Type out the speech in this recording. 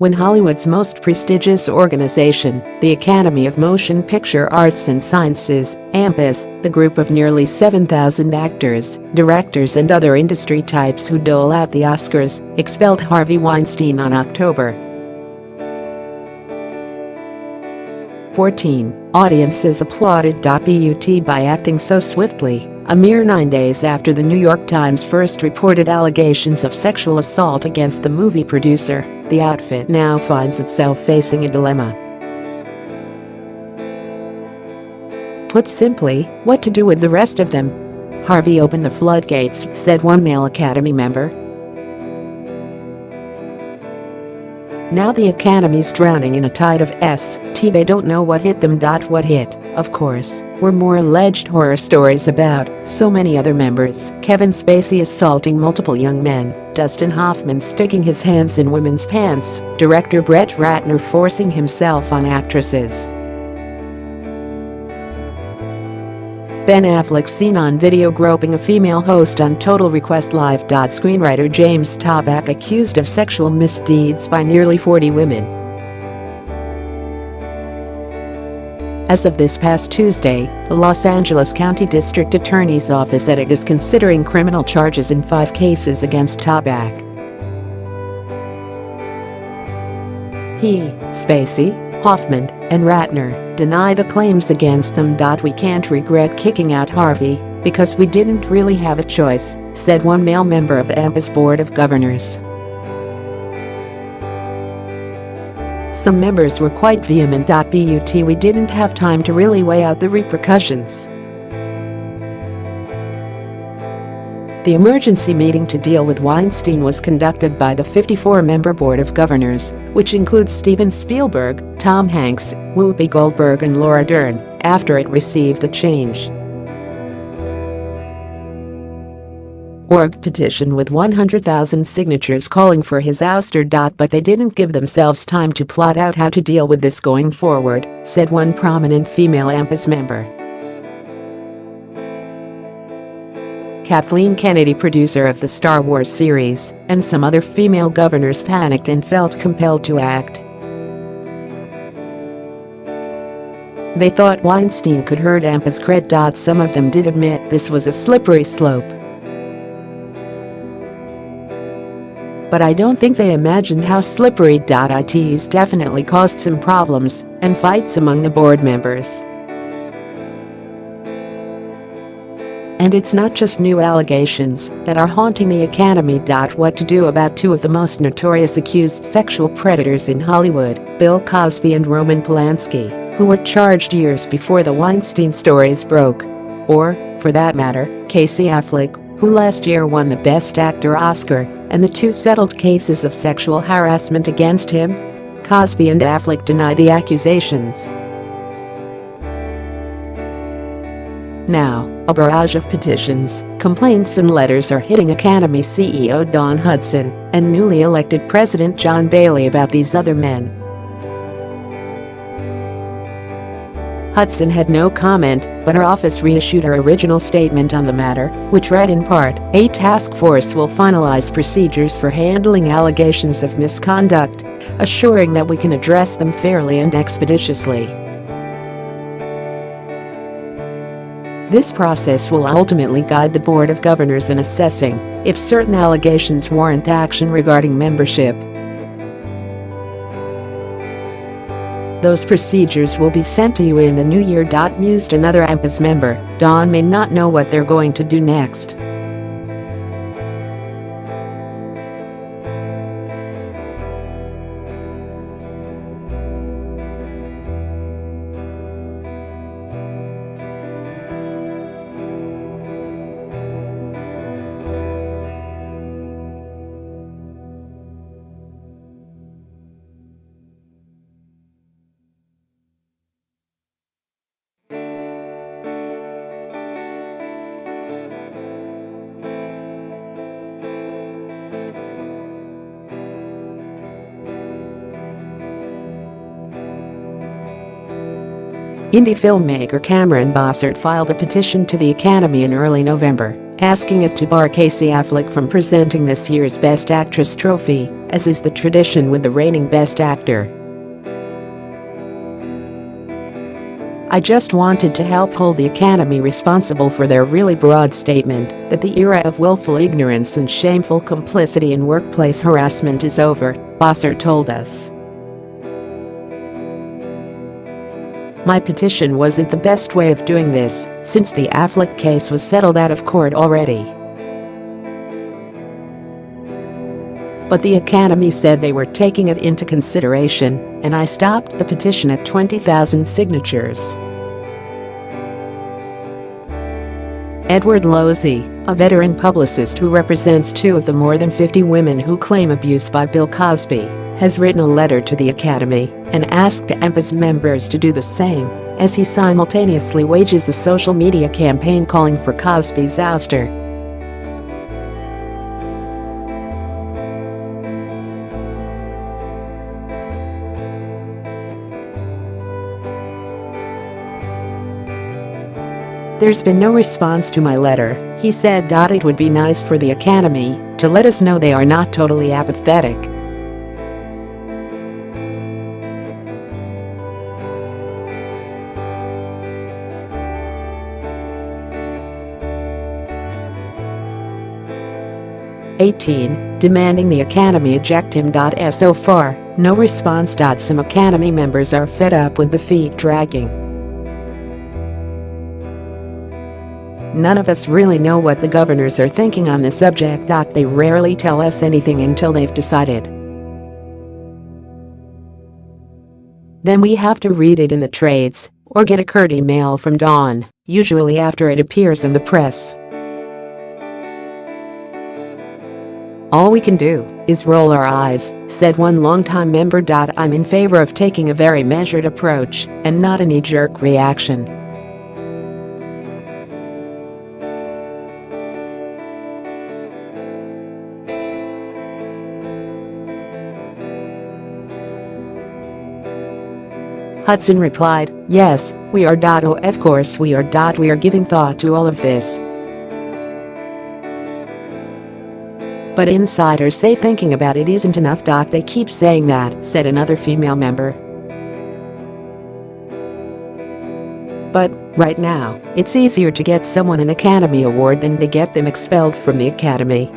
when Hollywood's most prestigious organization, the Academy of Motion Picture Arts and Sciences, AMPAS, the group of nearly 7,000 actors, directors and other industry types who dole out the Oscars, expelled Harvey Weinstein on October 14. Audiences applauded.But by acting so swiftly, a mere 9 days after the New York Times first reported allegations of sexual assault against the movie producer, the outfit now finds itself facing a dilemma. Put simply, what to do with the rest of them? Harvey opened the floodgates, said one male Academy member. Now the Academy's drowning in a tide of t.They don't know what hit them. What hit, of course, were more alleged horror stories about so many other members. Kevin Spacey assaulting multiple young men, Dustin Hoffman sticking his hands in women's pants, director Brett Ratner forcing himself on actresses. Ben Affleck seen on video groping a female host on Total Request Live. Screenwriter James Toback accused of sexual misdeeds by nearly 40 women. As of this past Tuesday, the Los Angeles County District Attorney's Office is considering criminal charges in 5 cases against Toback. He, Spacey, Hoffman, and Ratner deny the claims against them. We can't regret kicking out Harvey because we didn't really have a choice, said one male member of AMPA's Board of Governors. Some members were quite vehement.But we didn't have time to really weigh out the repercussions. The emergency meeting to deal with Weinstein was conducted by the 54-member Board of Governors, which includes Steven Spielberg, Tom Hanks, Whoopi Goldberg and Laura Dern, after it received a change.org petition with 100,000 signatures calling for his ouster. But they didn't give themselves time to plot out how to deal with this going forward, said one prominent female AMPAS member. Kathleen Kennedy, producer of the Star Wars series, and some other female governors panicked and felt compelled to act. They thought Weinstein could hurt AMPA's cred. Some of them did admit this was a slippery slope. But I don't think they imagined how slippery.It's definitely caused some problems and fights among the board members. And it's not just new allegations that are haunting the Academy. What to do about 2 of the most notorious accused sexual predators in Hollywood, Bill Cosby and Roman Polanski, who were charged years before the Weinstein stories broke. Or, for that matter, Casey Affleck, who last year won the Best Actor Oscar, and the 2 settled cases of sexual harassment against him. Cosby and Affleck deny the accusations. Now, a barrage of petitions, complaints and letters are hitting Academy CEO Dawn Hudson and newly elected President John Bailey about these other men. Hudson had no comment, but her office reissued her original statement on the matter, which read in part, "A task force will finalize procedures for handling allegations of misconduct, assuring that we can address them fairly and expeditiously. This process will ultimately guide the Board of Governors in assessing if certain allegations warrant action regarding membership. Those procedures will be sent to you in the new year." Mused another AMPAS member, Dawn may not know what they're going to do next. Indie filmmaker Cameron Bossert filed a petition to the Academy in early November, asking it to bar Casey Affleck from presenting this year's Best Actress trophy. as is the tradition with the reigning Best Actor. I just wanted to help hold the Academy responsible for their really broad statement that the era of willful ignorance and shameful complicity in workplace harassment is over, Bosser told us. My petition wasn't the best way of doing this, since the Affleck case was settled out of court already. But the Academy said they were taking it into consideration, and I stopped the petition at 20,000 signatures. Edward Losey, a veteran publicist who represents 2 of the more than 50 women who claim abuse by Bill Cosby, has written a letter to the Academy and asked AMPAS members to do the same, as he simultaneously wages a social media campaign calling for Cosby's ouster. There's been no response to my letter, he said. It would be nice for the Academy to let us know they are not totally apathetic. Demanding the Academy eject him. So far, no response. Some Academy members are fed up with the feet dragging. None of us really know what the governors are thinking on the subject. They rarely tell us anything until they've decided. Then we have to read it in the trades or get a curt email from Dawn, usually after it appears in the press. All we can do is roll our eyes, said one longtime member. I'm in favor of taking a very measured approach and not a knee-jerk reaction. Hudson replied, yes, we are. Oh, of course we are. We are giving thought to all of this. But insiders say thinking about it isn't enough. They keep saying that, said another female member. But, right now, it's easier to get someone an Academy Award than to get them expelled from the Academy.